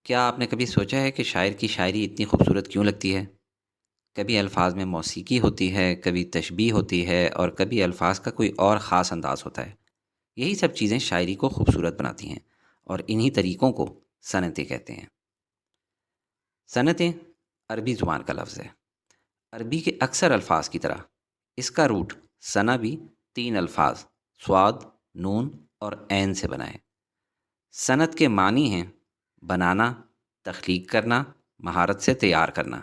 کیا آپ نے کبھی سوچا ہے کہ شاعر کی شاعری اتنی خوبصورت کیوں لگتی ہے؟ کبھی الفاظ میں موسیقی ہوتی ہے، کبھی تشبیہ ہوتی ہے اور کبھی الفاظ کا کوئی اور خاص انداز ہوتا ہے۔ یہی سب چیزیں شاعری کو خوبصورت بناتی ہیں اور انہی طریقوں کو صنعتیں کہتے ہیں۔ صنعتیں عربی زبان کا لفظ ہے۔ عربی کے اکثر الفاظ کی طرح اس کا روٹ ثنا بھی تین الفاظ صاد، نون اور عین سے بنا ہے۔ صنعت کے معنی ہیں بنانا، تخلیق کرنا، مہارت سے تیار کرنا۔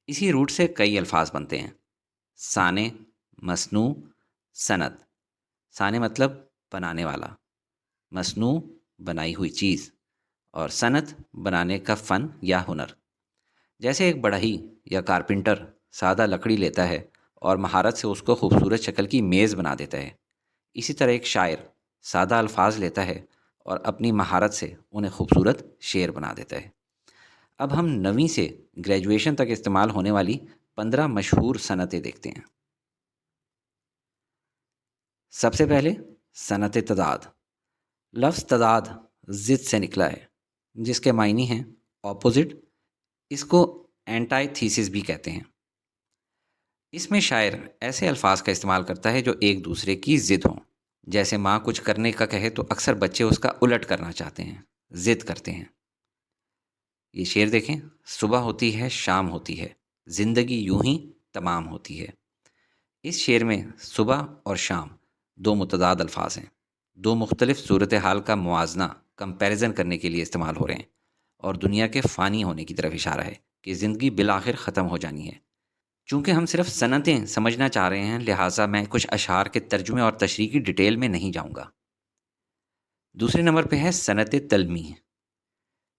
اسی روٹ سے کئی الفاظ بنتے ہیں: صانع، مصنوع، صنعت۔ صانع مطلب بنانے والا، مصنوع بنائی ہوئی چیز، اور صنعت بنانے کا فن یا ہنر۔ جیسے ایک بڑھئی یا کارپینٹر سادہ لکڑی لیتا ہے اور مہارت سے اس کو خوبصورت شکل کی میز بنا دیتا ہے، اسی طرح ایک شاعر سادہ الفاظ لیتا ہے اور اپنی مہارت سے انہیں خوبصورت شعر بنا دیتا ہے۔ اب ہم نویں سے گریجویشن تک استعمال ہونے والی 15 مشہور صنعتیں دیکھتے ہیں۔ سب سے پہلے صنعت تضاد۔ لفظ تضاد ضد سے نکلا ہے، جس کے معنی ہیں اپوزٹ۔ اس کو اینٹائی تھیسس بھی کہتے ہیں۔ اس میں شاعر ایسے الفاظ کا استعمال کرتا ہے جو ایک دوسرے کی ضد ہوں۔ جیسے ماں کچھ کرنے کا کہے تو اکثر بچے اس کا الٹ کرنا چاہتے ہیں، ضد کرتے ہیں۔ یہ شعر دیکھیں: صبح ہوتی ہے، شام ہوتی ہے، زندگی یوں ہی تمام ہوتی ہے۔ اس شعر میں صبح اور شام دو متضاد الفاظ ہیں، دو مختلف صورتحال کا موازنہ، کمپیریزن کرنے کے لیے استعمال ہو رہے ہیں، اور دنیا کے فانی ہونے کی طرف اشارہ ہے کہ زندگی بالآخر ختم ہو جانی ہے۔ چونکہ ہم صرف صنعتیں سمجھنا چاہ رہے ہیں، لہٰذا میں کچھ اشعار کے ترجمے اور تشریح کی ڈیٹیل میں نہیں جاؤں گا۔ دوسرے نمبر پہ ہے صنعت تلمیح۔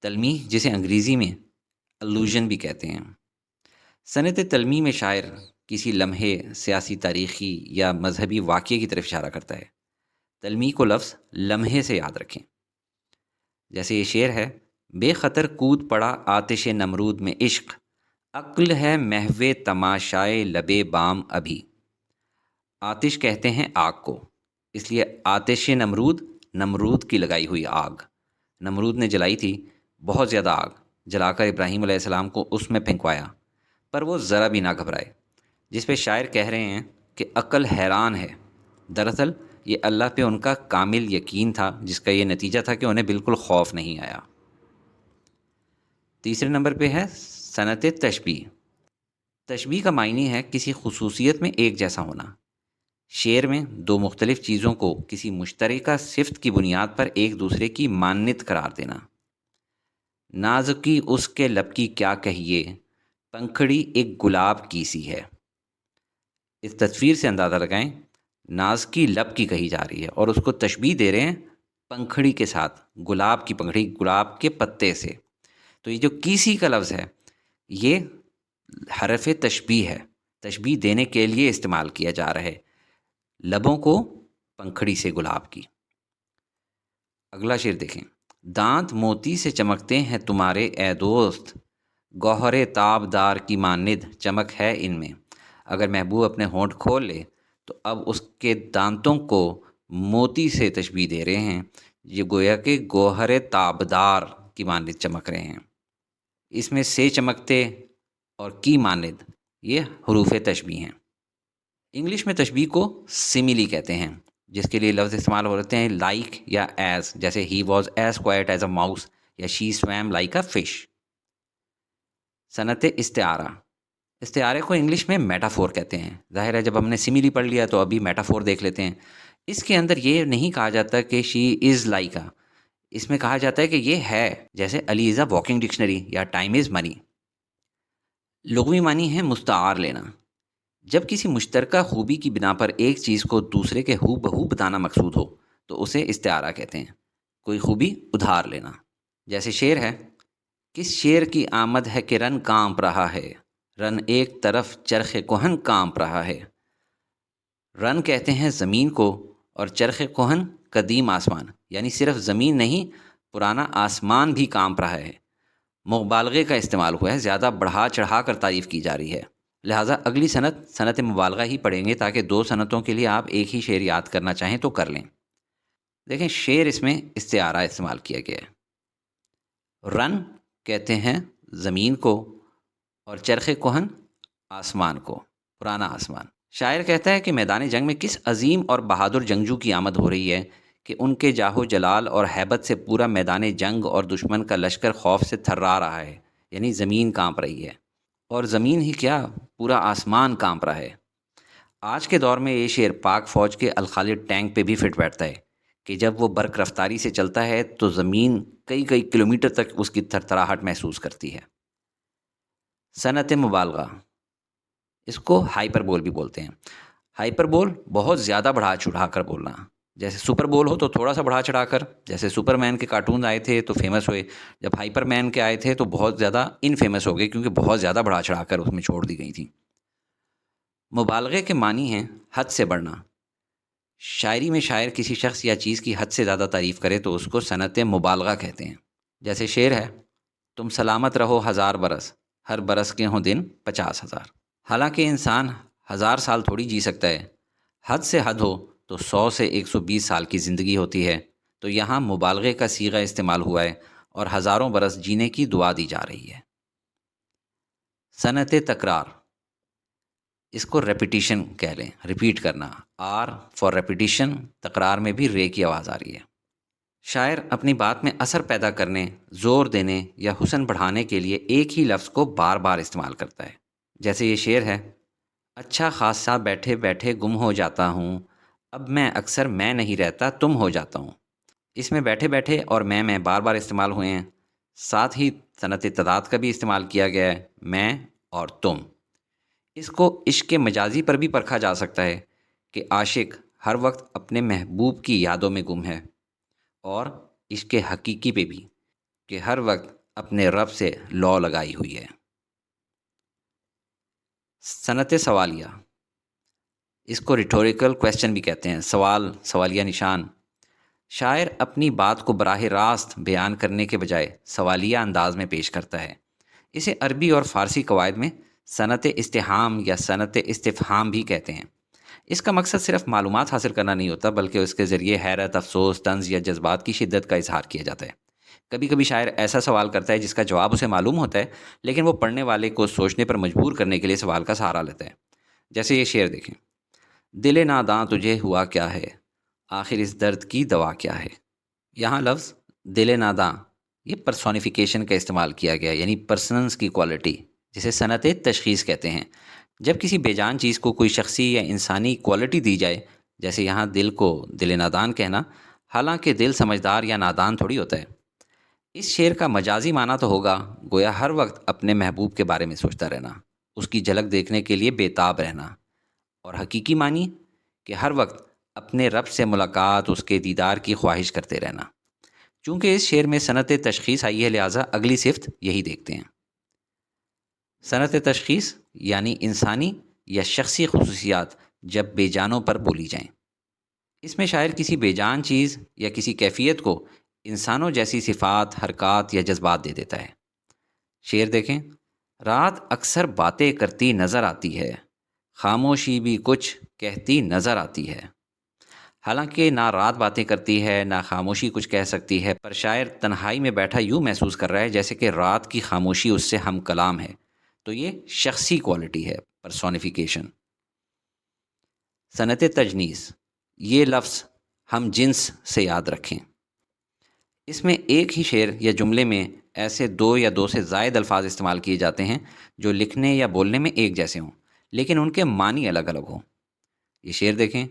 تلمیح جسے انگریزی میں الوژن بھی کہتے ہیں۔ صنعت تلمیح میں شاعر کسی لمحے، سیاسی، تاریخی یا مذہبی واقعے کی طرف اشارہ کرتا ہے۔ تلمیح کو لفظ لمحے سے یاد رکھیں۔ جیسے یہ شعر ہے: بے خطر کود پڑا آتش نمرود میں عشق، عقل ہے محو تماشائے لبے بام ابھی۔ آتش کہتے ہیں آگ کو، اس لیے آتش نمرود، نمرود کی لگائی ہوئی آگ۔ نمرود نے جلائی تھی بہت زیادہ آگ، جلا کر ابراہیم علیہ السلام کو اس میں پھینکوایا، پر وہ ذرا بھی نہ گھبرائے۔ جس پہ شاعر کہہ رہے ہیں کہ عقل حیران ہے۔ دراصل یہ اللہ پہ ان کا کامل یقین تھا، جس کا یہ نتیجہ تھا کہ انہیں بالکل خوف نہیں آیا۔ تیسرے نمبر پہ ہے صنعت تشبیہ۔ تشبیہ کا معنی ہے کسی خصوصیت میں ایک جیسا ہونا۔ شعر میں دو مختلف چیزوں کو کسی مشترکہ صفت کی بنیاد پر ایک دوسرے کی مانند قرار دینا۔ نازکی اس کے لب کی کیا کہیے، پنکھڑی ایک گلاب کی سی ہے۔ اس تصویر سے اندازہ لگائیں، ناز کی لب کی کہی جا رہی ہے اور اس کو تشبیہ دے رہے ہیں پنکھڑی کے ساتھ، گلاب کی پنکھڑی، گلاب کے پتے سے۔ تو یہ جو کیسی کا لفظ ہے، یہ حرف تشبیہ ہے، تشبیہ دینے کے لیے استعمال کیا جا رہا ہے، لبوں کو پنکھڑی سے گلاب کی۔ اگلا شعر دیکھیں: دانت موتی سے چمکتے ہیں تمہارے اے دوست، گوہر تاب دار کی مانند چمک ہے ان میں۔ اگر محبوب اپنے ہونٹ کھول لے تو اب اس کے دانتوں کو موتی سے تشبیہ دے رہے ہیں، یہ گویا کہ گوہر تابدار کی مانند چمک رہے ہیں۔ اس میں سے چمکتے اور کی مانند یہ حروف تشبیہ ہیں۔ انگلش میں تشبیہ کو سملی کہتے ہیں، جس کے لیے لفظ استعمال ہوتے ہیں لائک یا ایز، جیسے he was as quite as a mouse یا شی سویم لائک اے فش۔ صنعت استعارہ۔ استعارے کو انگلش میں میٹافور کہتے ہیں۔ ظاہر ہے جب ہم نے سملی پڑھ لیا تو ابھی میٹافور دیکھ لیتے ہیں۔ اس کے اندر یہ نہیں کہا جاتا کہ شی از لائک اے، اس میں کہا جاتا ہے کہ یہ ہے، جیسے علی از اے واکنگ ڈکشنری یا ٹائم از منی۔ لغوی معنی ہے مستعار لینا۔ جب کسی مشترکہ خوبی کی بنا پر ایک چیز کو دوسرے کے ہو بہو بتانا مقصود ہو تو اسے استعارہ کہتے ہیں، کوئی خوبی ادھار لینا۔ جیسے شعر ہے: کس شعر کی آمد ہے کہ رن کانپ رہا ہے، رن ایک طرف چرخ کہن کانپ رہا ہے۔ رن کہتے ہیں زمین کو، اور چرخ کہن قدیم آسمان، یعنی صرف زمین نہیں، پرانا آسمان بھی کانپ رہا ہے۔ مبالغے کا استعمال ہوا ہے، زیادہ بڑھا چڑھا کر تعریف کی جا رہی ہے، لہٰذا اگلی صنعت مبالغہ ہی پڑھیں گے تاکہ دو صنعتوں کے لیے آپ ایک ہی شعر یاد کرنا چاہیں تو کر لیں۔ دیکھیں شعر اس میں استعارہ استعمال کیا گیا ہے۔ رن کہتے ہیں زمین کو اور چرخ کہن آسمان کو، پرانا آسمان۔ شاعر کہتا ہے کہ میدان جنگ میں کس عظیم اور بہادر جنگجو کی آمد ہو رہی ہے کہ ان کے جاہو جلال اور ہیبت سے پورا میدان جنگ اور دشمن کا لشکر خوف سے تھرا رہا ہے، یعنی زمین کانپ رہی ہے، اور زمین ہی کیا پورا آسمان کانپ رہا ہے۔ آج کے دور میں یہ شعر پاک فوج کے الخالد ٹینک پہ بھی فٹ بیٹھتا ہے کہ جب وہ برق رفتاری سے چلتا ہے تو زمین کئی کئی کلومیٹر تک اس کی تھرتھراہٹ محسوس کرتی ہے۔ صنعت مبالغہ، اس کو ہائپر بول بھی بولتے ہیں۔ ہائپر بول بہت زیادہ بڑھا چڑھا کر بولنا، جیسے سپر بول ہو تو تھوڑا سا بڑھا چڑھا کر، جیسے سپر مین کے کارٹون آئے تھے تو فیمس ہوئے، جب ہائپر مین کے آئے تھے تو بہت زیادہ ان فیمس ہو گئے کیونکہ بہت زیادہ بڑھا چڑھا کر اس میں چھوڑ دی گئی تھی۔ مبالغے کے معنی ہیں حد سے بڑھنا۔ شاعری میں شاعر کسی شخص یا چیز کی حد سے زیادہ تعریف کرے تو اس کو صنعت مبالغہ کہتے ہیں۔ جیسے شعر ہے، تم سلامت رہو 1000 برس، ہر برس کے ہوں دن 50,000۔ حالانکہ انسان 1000 سال تھوڑی جی سکتا ہے، حد سے حد ہو تو 100 سے 120 سال کی زندگی ہوتی ہے، تو یہاں مبالغے کا صیغہ استعمال ہوا ہے اور ہزاروں برس جینے کی دعا دی جا رہی ہے۔ صنعت تکرار، اس کو ریپیٹیشن کہہ لیں، ریپیٹ کرنا، آر فار ریپیٹیشن، تکرار میں بھی رے کی آواز آ رہی ہے۔ شاعر اپنی بات میں اثر پیدا کرنے، زور دینے یا حسن بڑھانے کے لیے ایک ہی لفظ کو بار بار استعمال کرتا ہے۔ جیسے یہ شعر ہے، اچھا خاصا بیٹھے بیٹھے گم ہو جاتا ہوں، اب میں اکثر میں نہیں رہتا تم ہو جاتا ہوں۔ اس میں بیٹھے بیٹھے اور میں بار بار استعمال ہوئے ہیں، ساتھ ہی صنعت تضاد کا بھی استعمال کیا گیا ہے، میں اور تم۔ اس کو عشق مجازی پر بھی پرکھا جا سکتا ہے کہ عاشق ہر وقت اپنے محبوب کی یادوں میں گم ہے، اور عشق حقیقی پہ بھی کہ ہر وقت اپنے رب سے لو لگائی ہوئی ہے۔ صنعت سوالیہ، اس کو ریٹوریکل کویسچن بھی کہتے ہیں، سوال، سوالیہ نشان۔ شاعر اپنی بات کو براہ راست بیان کرنے کے بجائے سوالیہ انداز میں پیش کرتا ہے۔ اسے عربی اور فارسی قواعد میں صنعت استفہام یا صنعت استفہام بھی کہتے ہیں۔ اس کا مقصد صرف معلومات حاصل کرنا نہیں ہوتا، بلکہ اس کے ذریعے حیرت، افسوس، طنز یا جذبات کی شدت کا اظہار کیا جاتا ہے۔ کبھی کبھی شاعر ایسا سوال کرتا ہے جس کا جواب اسے معلوم ہوتا ہے، لیکن وہ پڑھنے والے کو سوچنے پر مجبور کرنے کے لیے سوال کا سہارا لیتا ہے۔ جیسے یہ شعر دیکھیں، دل ناداں تجھے ہوا کیا ہے، آخر اس درد کی دوا کیا ہے۔ یہاں لفظ دل ناداں، یہ پرسونیفیکیشن کا استعمال کیا گیا، یعنی پرسنس کی کوالٹی، جسے صنعت تشخیص کہتے ہیں۔ جب کسی بے جان چیز کو کوئی شخصی یا انسانی کوالٹی دی جائے، جیسے یہاں دل کو دل نادان کہنا، حالانکہ دل سمجھدار یا نادان تھوڑی ہوتا ہے۔ اس شعر کا مجازی معنی تو ہوگا گویا ہر وقت اپنے محبوب کے بارے میں سوچتا رہنا، اس کی جھلک دیکھنے کے لیے بےتاب رہنا، اور حقیقی معنی کہ ہر وقت اپنے رب سے ملاقات، اس کے دیدار کی خواہش کرتے رہنا۔ چونکہ اس شعر میں صنعت تشخیص آئی ہے، لہٰذا اگلی صفت یہی دیکھتے ہیں۔ صنعت تشخیص یعنی انسانی یا شخصی خصوصیات جب بے جانوں پر بولی جائیں۔ اس میں شاعر کسی بے جان چیز یا کسی کیفیت کو انسانوں جیسی صفات، حرکات یا جذبات دے دیتا ہے۔ شعر دیکھیں، رات اکثر باتیں کرتی نظر آتی ہے، خاموشی بھی کچھ کہتی نظر آتی ہے۔ حالانکہ نہ رات باتیں کرتی ہے نہ خاموشی کچھ کہہ سکتی ہے، پر شاعر تنہائی میں بیٹھا یوں محسوس کر رہا ہے جیسے کہ رات کی خاموشی اس سے ہم کلام ہے۔ تو یہ شخصی کوالٹی ہے، پرسونیفیکیشن۔ صنعت تجنیس، یہ لفظ ہم جنس سے یاد رکھیں۔ اس میں ایک ہی شعر یا جملے میں ایسے دو یا دو سے زائد الفاظ استعمال کیے جاتے ہیں جو لکھنے یا بولنے میں ایک جیسے ہوں، لیکن ان کے معنی الگ الگ ہوں۔ یہ شعر دیکھیں،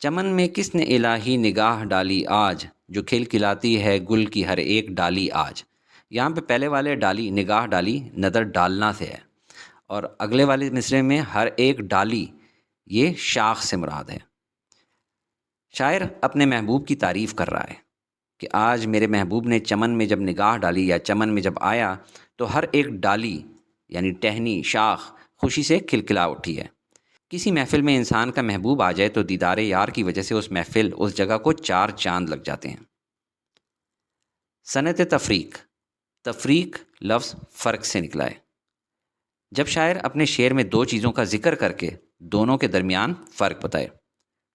چمن میں کس نے الہی نگاہ ڈالی آج، جو کھل کھلاتی ہے گل کی ہر ایک ڈالی آج۔ یہاں پہ پہلے والے ڈالی، نگاہ ڈالی، نظر ڈالنا سے ہے، اور اگلے والے مصرعے میں ہر ایک ڈالی، یہ شاخ سے مراد ہے۔ شاعر اپنے محبوب کی تعریف کر رہا ہے کہ آج میرے محبوب نے چمن میں جب نگاہ ڈالی یا چمن میں جب آیا تو ہر ایک ڈالی یعنی ٹہنی، شاخ خوشی سے کھلکھلا اٹھی ہے۔ کسی محفل میں انسان کا محبوب آ جائے تو دیدار یار کی وجہ سے اس محفل، اس جگہ کو 4 چاند لگ جاتے ہیں۔ صنعت تفریق، تفریق لفظ فرق سے نکلا ہے۔ جب شاعر اپنے شعر میں 2 چیزوں کا ذکر کر کے دونوں کے درمیان فرق بتائے۔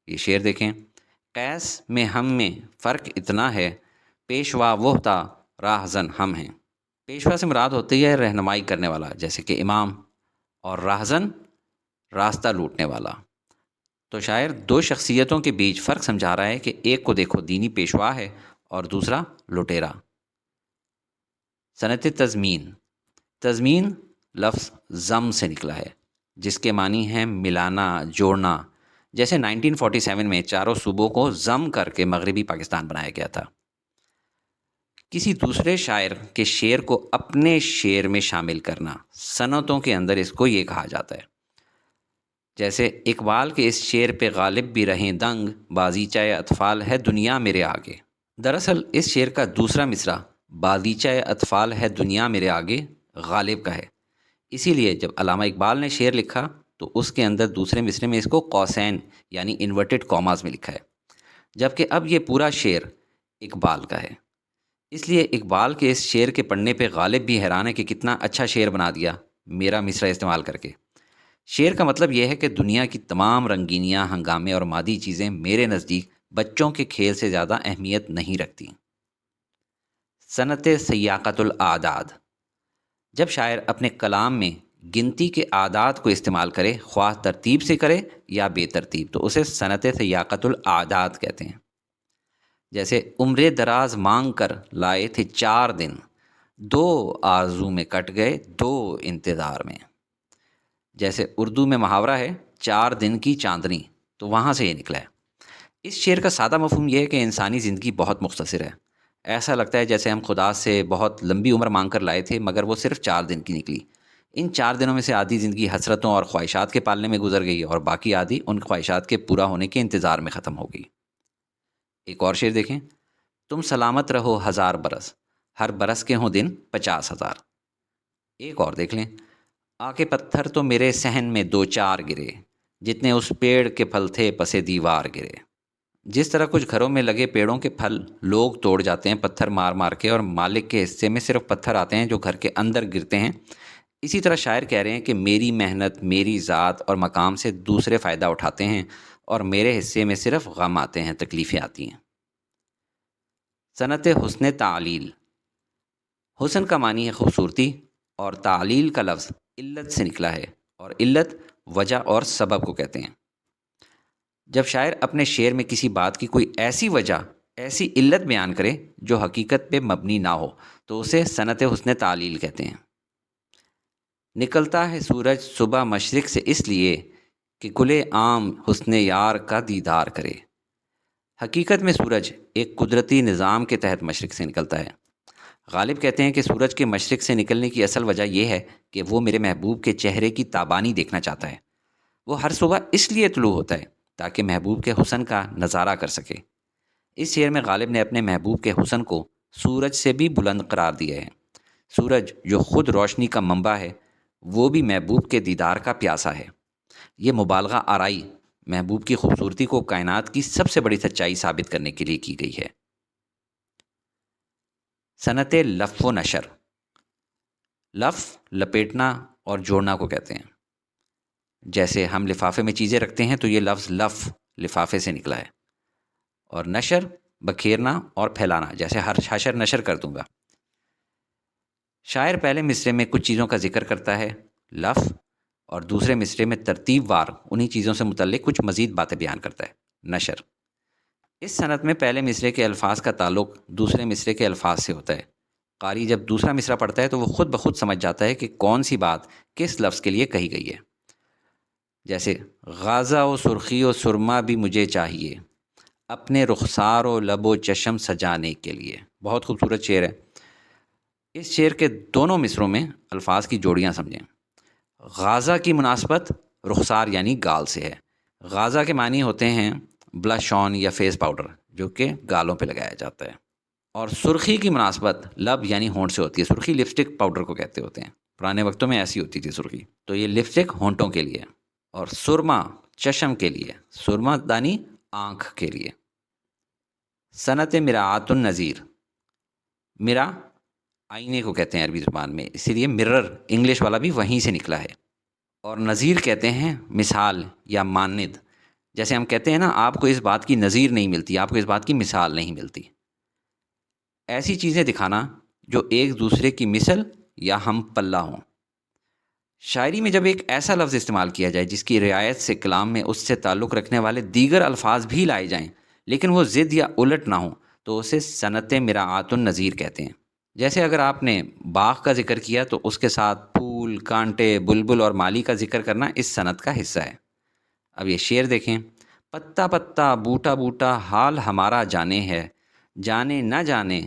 یہ شعر دیکھیں، قیس میں ہم میں فرق اتنا ہے، پیشوا وہ تھا راہزن ہم ہیں۔ پیشوا سے مراد ہوتی ہے رہنمائی کرنے والا، جیسے کہ امام، اور راہزن راستہ لوٹنے والا۔ تو شاعر دو شخصیتوں کے بیچ فرق سمجھا رہا ہے کہ ایک کو دیکھو دینی پیشوا ہے اور دوسرا لٹیرا۔ صنعت تضمین۔ تضمین لفظ ضم سے نکلا ہے، جس کے معنی ہیں ملانا، جوڑنا۔ جیسے 1947 میں چاروں صوبوں کو ضم کر کے مغربی پاکستان بنایا گیا تھا۔ کسی دوسرے شاعر کے شعر کو اپنے شعر میں شامل کرنا، صنعتوں کے اندر اس کو یہ کہا جاتا ہے۔ جیسے اقبال کے اس شعر پہ غالب بھی رہیں دنگ، بازیچہ اطفال ہے دنیا میرے آگے۔ دراصل اس شعر کا دوسرا مصرع بازیچہ اطفال ہے دنیا میرے آگے غالب کا ہے۔ اسی لیے جب علامہ اقبال نے شعر لکھا تو اس کے اندر دوسرے مصرعے میں اس کو قوسین یعنی انورٹڈ کاماز میں لکھا ہے، جبکہ اب یہ پورا شعر اقبال کا ہے۔ اس لیے اقبال کے اس شعر کے پڑھنے پہ غالب بھی حیران ہے کہ کتنا اچھا شعر بنا دیا میرا مصرع استعمال کر کے۔ شعر کا مطلب یہ ہے کہ دنیا کی تمام رنگینیاں، ہنگامے اور مادی چیزیں میرے نزدیک بچوں کے کھیل سے زیادہ اہمیت نہیں رکھتی۔ صنعت سیاقت الاعداد۔ جب شاعر اپنے کلام میں گنتی کے اعداد کو استعمال کرے، خواہ ترتیب سے کرے یا بے ترتیب، تو اسے صنعت سیاقت الاعداد کہتے ہیں۔ جیسے عمر دراز مانگ کر لائے تھے 4 دن، 2 آرزو میں کٹ گئے 2 انتظار میں۔ جیسے اردو میں محاورہ ہے 4 دن کی چاندنی، تو وہاں سے یہ نکلا ہے۔ اس شعر کا سادہ مفہوم یہ ہے کہ انسانی زندگی بہت مختصر ہے۔ ایسا لگتا ہے جیسے ہم خدا سے بہت لمبی عمر مانگ کر لائے تھے، مگر وہ صرف 4 دن کی نکلی۔ ان 4 دنوں میں سے آدھی زندگی حسرتوں اور خواہشات کے پالنے میں گزر گئی، اور باقی آدھی ان خواہشات کے پورا ہونے کے انتظار میں ختم ہو گئی۔ ایک اور شعر دیکھیں، تم سلامت رہو 1000 برس، ہر برس کے ہوں دن 50,000۔ ایک اور دیکھ لیں، آ کے پتھر تو میرے صحن میں 2-4 گرے، جتنے اس پیڑ کے پھل تھے پسے دیوار گرے۔ جس طرح کچھ گھروں میں لگے پیڑوں کے پھل لوگ توڑ جاتے ہیں پتھر مار مار کے، اور مالک کے حصے میں صرف پتھر آتے ہیں جو گھر کے اندر گرتے ہیں، اسی طرح شاعر کہہ رہے ہیں کہ میری محنت، میری ذات اور مقام سے دوسرے فائدہ اٹھاتے ہیں، اور میرے حصے میں صرف غم آتے ہیں، تکلیفیں آتی ہیں۔ صنعت حسن تعلیل۔ حسن کا معنی ہے خوبصورتی، اور تعلیل کا لفظ علت سے نکلا ہے، اور علت وجہ اور سبب کو کہتے ہیں۔ جب شاعر اپنے شعر میں کسی بات کی کوئی ایسی وجہ، ایسی علت بیان کرے جو حقیقت پہ مبنی نہ ہو، تو اسے صنعت حسن تعلیل کہتے ہیں۔ نکلتا ہے سورج صبح مشرق سے اس لیے کہ گلے عام حسن یار کا دیدار کرے۔ حقیقت میں سورج ایک قدرتی نظام کے تحت مشرق سے نکلتا ہے۔ غالب کہتے ہیں کہ سورج کے مشرق سے نکلنے کی اصل وجہ یہ ہے کہ وہ میرے محبوب کے چہرے کی تابانی دیکھنا چاہتا ہے۔ وہ ہر صبح اس لیے طلوع ہوتا ہے تاکہ محبوب کے حسن کا نظارہ کر سکے۔ اس شعر میں غالب نے اپنے محبوب کے حسن کو سورج سے بھی بلند قرار دیا ہے۔ سورج جو خود روشنی کا منبع ہے، وہ بھی محبوب کے دیدار کا پیاسا ہے۔ یہ مبالغہ آرائی محبوب کی خوبصورتی کو کائنات کی سب سے بڑی سچائی ثابت کرنے کے لیے کی گئی ہے۔ صنعت لف و نشر۔ لف لپیٹنا اور جوڑنا کو کہتے ہیں۔ جیسے ہم لفافے میں چیزیں رکھتے ہیں تو یہ لفظ لف لفافے سے نکلا ہے، اور نشر بکھیرنا اور پھیلانا، جیسے ہر حشر نشر کر دوں گا۔ شاعر پہلے مصرعے میں کچھ چیزوں کا ذکر کرتا ہے لف، اور دوسرے مصرعے میں ترتیب وار انہی چیزوں سے متعلق کچھ مزید باتیں بیان کرتا ہے نشر۔ اس صنعت میں پہلے مصرعے کے الفاظ کا تعلق دوسرے مصرعے کے الفاظ سے ہوتا ہے۔ قاری جب دوسرا مصرعہ پڑھتا ہے تو وہ خود بخود سمجھ جاتا ہے کہ کون سی بات کس لفظ کے لیے کہی گئی ہے۔ جیسے غازہ و سرخی و سرما بھی مجھے چاہیے، اپنے رخسار و لب و چشم سجانے کے لیے۔ بہت خوبصورت شعر ہے۔ اس شعر کے دونوں مصروں میں الفاظ کی جوڑیاں سمجھیں۔ غازہ کی مناسبت رخسار یعنی گال سے ہے۔ غازہ کے معنی ہوتے ہیں بلش آن یا فیس پاؤڈر، جو کہ گالوں پہ لگایا جاتا ہے۔ اور سرخی کی مناسبت لب یعنی ہونٹ سے ہوتی ہے۔ سرخی لپسٹک پاؤڈر کو کہتے ہوتے ہیں، پرانے وقتوں میں ایسی ہوتی تھی سرخی، تو یہ لپسٹک ہونٹوں کے لیے، اور سرما چشم کے لیے، سرما دانی آنکھ کے لیے۔ صنعت مراعات النظیر۔ مرا آئینے کو کہتے ہیں عربی زبان میں، اسی لیے مرر انگلش والا بھی وہیں سے نکلا ہے۔ اور نظیر کہتے ہیں مثال یا مانند۔ جیسے ہم کہتے ہیں نا، آپ کو اس بات کی نظیر نہیں ملتی، آپ کو اس بات کی مثال نہیں ملتی۔ ایسی چیزیں دکھانا جو ایک دوسرے کی مثل یا ہم پلہ ہوں۔ شاعری میں جب ایک ایسا لفظ استعمال کیا جائے جس کی رعایت سے کلام میں اس سے تعلق رکھنے والے دیگر الفاظ بھی لائے جائیں لیکن وہ ضد یا الٹ نہ ہوں تو اسے صنعت مراعات النظیر کہتے ہیں۔ جیسے اگر آپ نے باغ کا ذکر کیا تو اس کے ساتھ پھول، کانٹے، بلبل اور مالی کا ذکر کرنا اس صنعت کا حصہ ہے۔ اب یہ شعر دیکھیں، پتا پتا بوٹا بوٹا حال ہمارا جانے ہے، جانے نہ جانے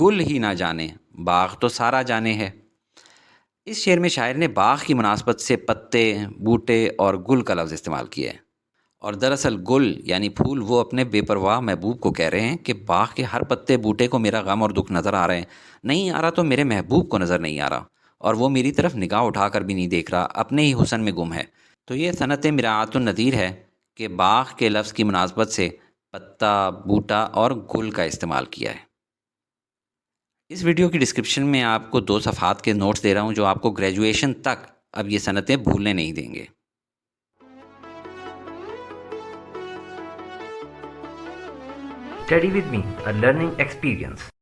گل ہی نہ جانے باغ تو سارا جانے ہے۔ اس شعر میں شاعر نے باغ کی مناسبت سے پتے، بوٹے اور گل کا لفظ استعمال کیا ہے، اور دراصل گل یعنی پھول وہ اپنے بے پرواہ محبوب کو کہہ رہے ہیں کہ باغ کے ہر پتے بوٹے کو میرا غم اور دکھ نظر آ رہے ہیں، نہیں آ رہا تو میرے محبوب کو نظر نہیں آ رہا، اور وہ میری طرف نگاہ اٹھا کر بھی نہیں دیکھ رہا، اپنے ہی حسن میں گم ہے۔ تو یہ صنعت مراعات النظیر ہے کہ باغ کے لفظ کی مناسبت سے پتا، بوٹا اور گل کا استعمال کیا ہے۔ اس ویڈیو کی ڈسکرپشن میں آپ کو 2 صفحات کے نوٹس دے رہا ہوں جو آپ کو گریجویشن تک اب یہ صنعتیں بھولنے نہیں دیں گے۔ Study with me, a learning experience.